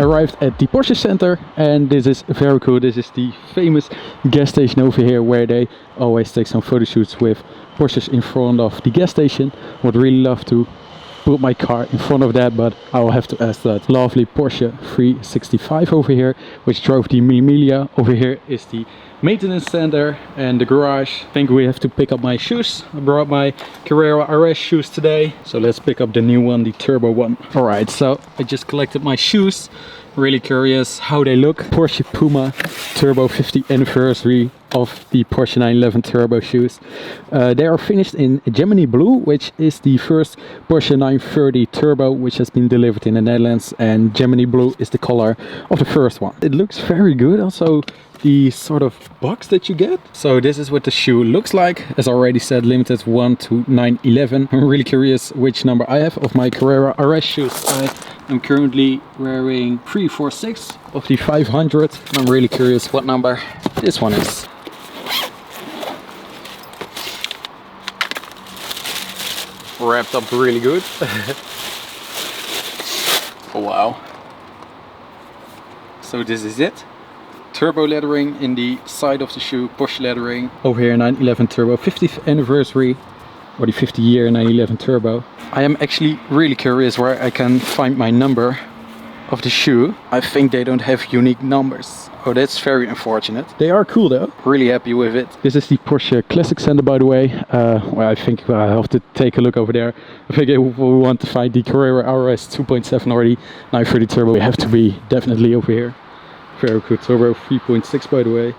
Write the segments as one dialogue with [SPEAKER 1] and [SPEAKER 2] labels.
[SPEAKER 1] arrived at the Porsche Center, and this is very cool. This is the famous gas station over here where they always take some photo shoots with Porsches in front of the gas station. Would really love to put my car in front of that, but I will have to ask that lovely Porsche 365 over here, which drove the Mille Miglia. Over here is the maintenance center and the garage. I think we have to pick up my shoes. I brought my Carrera RS shoes today, so let's pick up the new one, the turbo one. Alright, so I just collected my shoes. Really curious how they look. Porsche Puma Turbo 50th anniversary of the Porsche 911 Turbo shoes. They are finished in Gemini Blue, which is the first Porsche 930 Turbo which has been delivered in the Netherlands, and Gemini Blue is the color of the first one. It looks very good. Also the sort of box that you get. So this is what the shoe looks like. As already said, limited 1 to 911. I'm really curious which number I have of my Carrera RS shoes. I'm currently wearing 346 of the 500. I'm really curious what number this one is. Wrapped up really good. Oh wow. So this is it. Turbo lettering in the side of the shoe, Porsche lettering. Over here 911 Turbo 50th anniversary, or the 50 year 911 Turbo. I am actually really curious where I can find my number of the shoe. I think they don't have unique numbers. Oh, that's very unfortunate. They are cool though. Really happy with it. This is the Porsche Classic Center, by the way. Well, I think I have to take a look over there. I think if we want to find the Carrera RS 2.7 or the 930 Turbo, we have to be definitely over here. Very cool turbo, 3.6 by the way.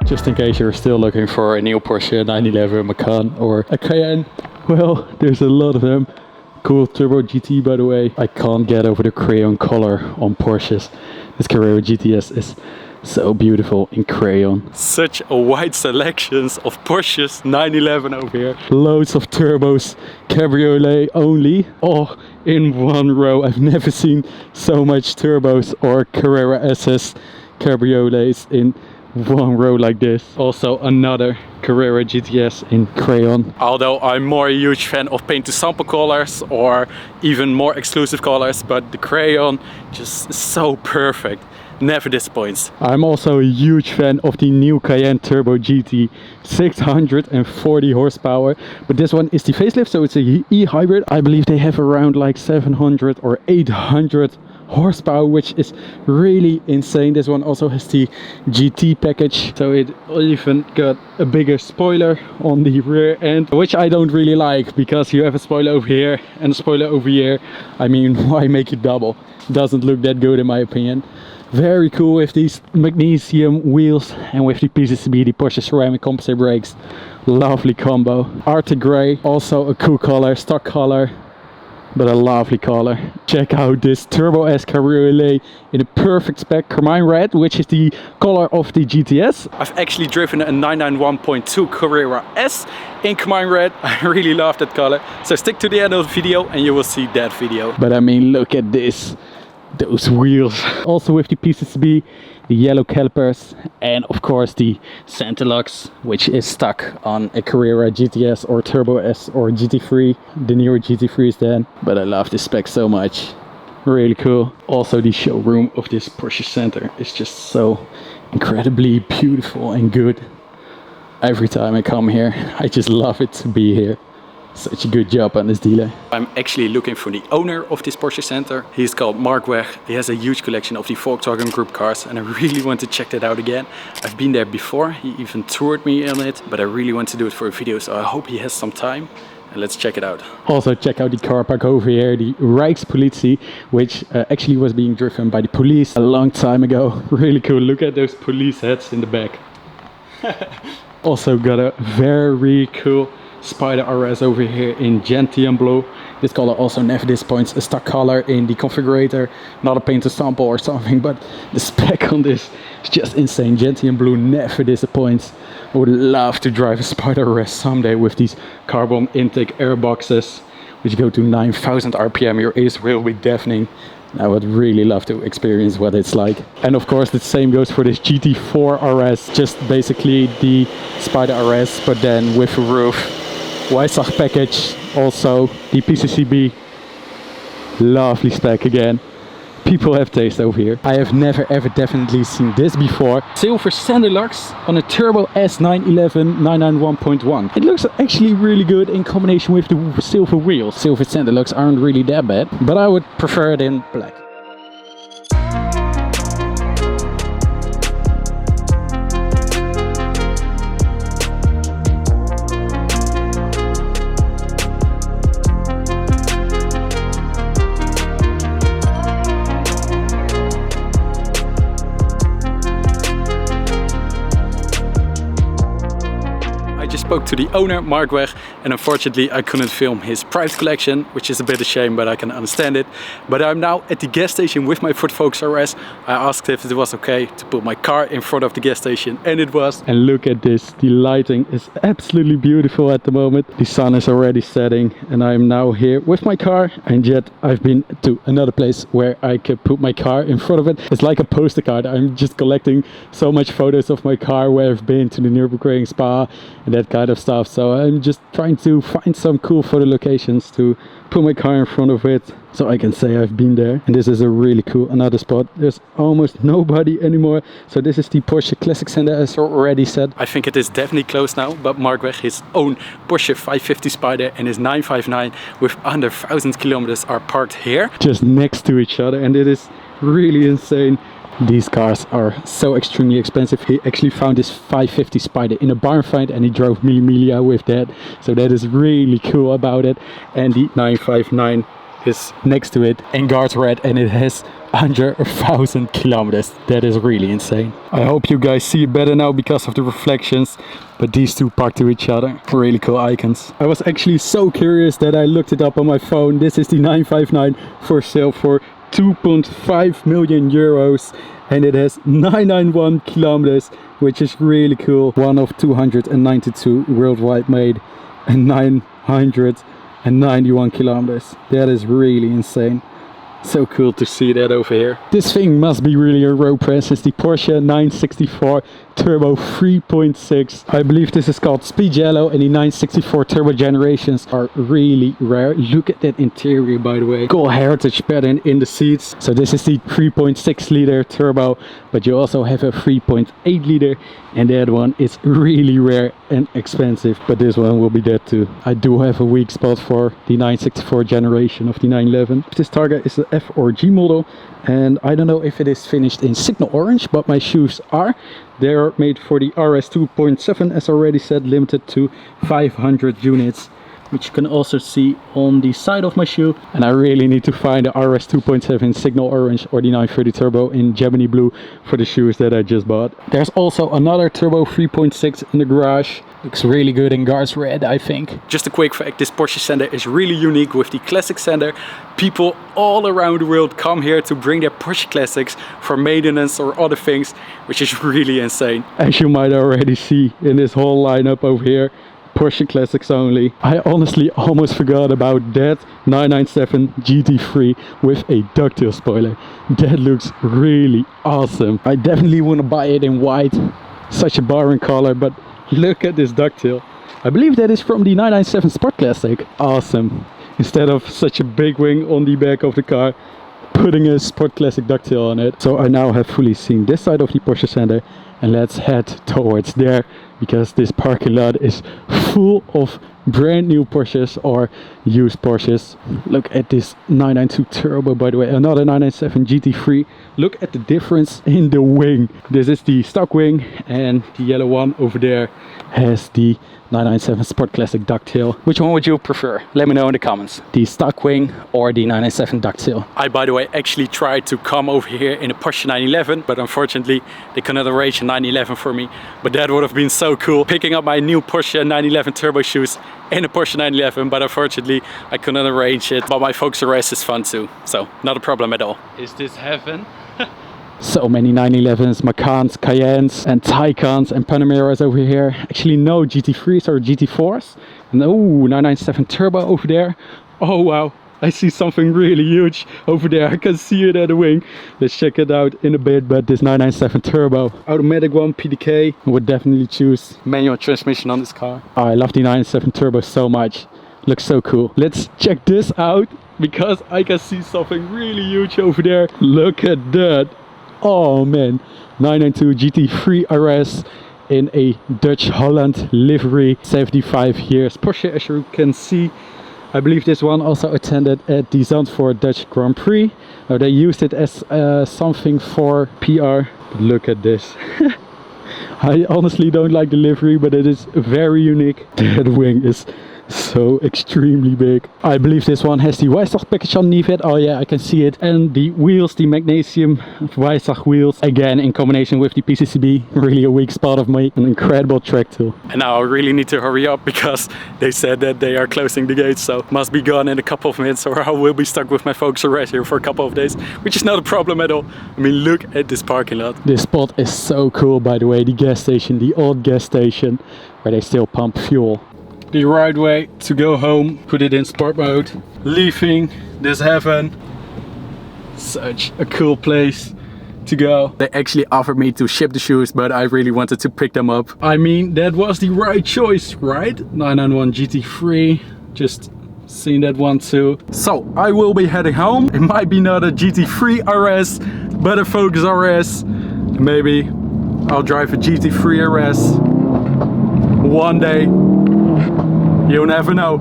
[SPEAKER 1] Just in case you're still looking for a new Porsche 911 Macan or a Cayenne, well, there's a lot of them. Cool Turbo GT, by the way. I can't get over the crayon color on Porsches. This Carrera GTS is so beautiful in crayon. Such a wide selections of Porsches 911 over here. Loads of turbos, cabriolet only, all in one row. I've never seen so much turbos or Carrera SS cabriolets in one row like this. Also another Carrera GTS in crayon. Although I'm more a huge fan of paint to sample colors or even more exclusive colors, but the crayon just is so perfect. Never disappoints. I'm also a huge fan of the new Cayenne Turbo GT, 640 horsepower, but this one is the facelift, so it's a e-hybrid. I believe they have around like 700 or 800 horsepower, which is really insane. This one also has the GT package, so it even got a bigger spoiler on the rear end, which I don't really like, because you have a spoiler over here and a spoiler over here. I mean, why make it double? Doesn't look that good in my opinion. Very cool with these magnesium wheels and with the PCB, the Porsche ceramic composite brakes. Lovely combo. Arctic grey, also a cool color, stock color, but a lovely color. Check out this Turbo S Cabriolet in a perfect spec carmine red, which is the color of the GTS. I've actually driven a 991.2 Carrera S in carmine red. I really love that color. So stick to the end of the video and you will see that video. But I mean, look at this. Those wheels. Also with the PCB, the yellow calipers, and of course the center locks, which is stuck on a Carrera GTS or Turbo S or GT3, the newer GT3s then. But I love this spec so much. Really cool. Also the showroom of this Porsche Center is just so incredibly beautiful and good. Every time I come here, I just love it to be here. Such a good job on this dealer. I'm actually looking for the owner of this Porsche Center. He's called Mark Weg. He has a huge collection of the Volkswagen Group cars and I really want to check that out again. I've been there before, he even toured me on it, but I really want to do it for a video, so I hope he has some time. And let's check it out. Also check out the car park over here, the Rijkspolitie, which actually was being driven by the police a long time ago. Really cool, look at those police hats in the back. Also got a very cool Spyder RS over here in Gentium Blue. This color also never disappoints. A stock color in the configurator, not a painted sample or something, but the spec on this is just insane. Gentium Blue never disappoints. I would love to drive a Spyder RS someday with these carbon intake air boxes, which go to 9,000 RPM. Your ears will be deafening. I would really love to experience what it's like. And of course the same goes for this GT4 RS, just basically the Spyder RS, but then with a roof. Weissach package, also the PCCB, lovely spec again. People have taste over here. I have never ever definitely seen this before. Silver Centerlux on a Turbo S911 991.1. It looks actually really good in combination with the silver wheels. Silver Centerlux aren't really that bad, but I would prefer it in black. Spoke to the owner, Mark Weg, and unfortunately I couldn't film his private collection, which is a bit of a shame, but I can understand it. But I'm now at the gas station with my Ford Focus RS. I asked if it was okay to put my car in front of the gas station, and it was. And look at this, the lighting is absolutely beautiful at the moment. The sun is already setting and I'm now here with my car, and yet I've been to another place where I can put my car in front of it. It's like a poster card. I'm just collecting so much photos of my car, where I've been to the Nürburgring Spa and that kind of stuff. So I'm just trying to find some cool photo locations to put my car in front of it, so I can say I've been there. And this is a really cool another spot. There's almost nobody anymore. So this is the Porsche Classic Center, as already said. I think it is definitely closed now, but Mark Weg, his own Porsche 550 Spyder and his 959 with under 1,000 kilometers are parked here, just next to each other, and it is really insane. These cars are so extremely expensive. He actually found this 550 Spyder in a barn find, and he drove Mille Miglia with that. So that is really cool about it. And the 959 is next to it in guards red, and it has under 1,000 kilometers. That is really insane. I hope you guys see it better now because of the reflections, but these two parked to each other. Really cool icons. I was actually so curious that I looked it up on my phone. This is the 959 for sale for 2.5 million euros, and it has 991 kilometers, which is really cool. One of 292 worldwide made, and 991 kilometers. That is really insane. So cool to see that over here. This thing must be really a road press. It's the Porsche 964 Turbo 3.6. I believe this is called Speed Yellow, and the 964 Turbo generations are really rare. Look at that interior, by the way. Cool heritage pattern in the seats. So this is the 3.6 liter turbo, but you also have a 3.8 liter, and that one is really rare and expensive, but this one will be that too. I do have a weak spot for the 964 generation of the 911. This Targa is the F or G model, and I don't know if it is finished in signal orange, but my shoes are. They're made for the RS 2.7, as already said, limited to 500 units, which you can also see on the side of my shoe. And I really need to find the RS 2.7 signal orange or the 930 turbo in Gemini Blue for the shoes that I just bought. There's also another turbo 3.6 in the garage. Looks really good in guards red, I think. Just a quick fact, this Porsche Center is really unique with the Classic Center. People all around the world come here to bring their Porsche Classics for maintenance or other things, which is really insane. As you might already see in this whole lineup over here, Porsche Classics only. I honestly almost forgot about that 997 GT3 with a ducktail spoiler. That looks really awesome. I definitely want to buy it in white. Such a boring color, but look at this ducktail. I believe that is from the 997 Sport Classic. Awesome. Instead of such a big wing on the back of the car, putting a Sport Classic ducktail on it. So I now have fully seen this side of the Porsche Center, and let's head towards there, because this parking lot is full of brand new Porsches or used Porsches. Look at this 992 turbo, by the way, another 997 GT3. Look at the difference in the wing. This is the stock wing, and the yellow one over there has the 997 Sport Classic ducktail. Which one would you prefer? Let me know in the comments. The stock wing or the 997 ducktail. I, by the way, actually tried to come over here in a Porsche 911, but unfortunately they cannot arrange a 911 for me. But that would have been so cool, picking up my new Porsche 911 turbo shoes in a Porsche 911, but unfortunately I couldn't arrange it. But my Focus RS is fun too, so not a problem at all. Is this heaven? So many 911s, Macans, Cayennes and Taycans and Panameras over here. Actually no GT3s or GT4s. No, 997 turbo over there. Oh wow, I see something really huge over there. I can see it at the wing. Let's check it out in a bit, but this 997 turbo. Automatic one, PDK. I would definitely choose manual transmission on this car. Oh, I love the 997 turbo so much. Looks so cool. Let's check this out because I can see something really huge over there. Look at that. Oh man, 992 GT3 RS in a Dutch Holland livery, 75 years. Porsche, as you can see, I believe this one also attended at the Zandvoort Dutch Grand Prix. They used it as something for PR. But look at this. I honestly don't like the livery, but it is very unique. That wing is so extremely big. I believe this one has the Weissach package underneath it. Oh yeah, I can see it. And the wheels, the magnesium Weissach wheels, again in combination with the PCCB. Really a weak spot of me. An incredible track tool. And now I really need to hurry up because they said that they are closing the gates, so must be gone in a couple of minutes or I will be stuck with my Focus RS here for a couple of days, which is not a problem at all. I mean, look at this parking lot. This spot is so cool, by the way. The gas station, the old gas station where they still pump fuel. The right way to go home, put it in sport mode, leaving this heaven. Such a cool place to go. They actually offered me to ship the shoes, but I really wanted to pick them up. I mean, that was the right choice, right? 991 GT3, just seen that one too. So I will be heading home. It might be not a GT3 RS, but a Focus RS. Maybe I'll drive a GT3 RS one day. You never know.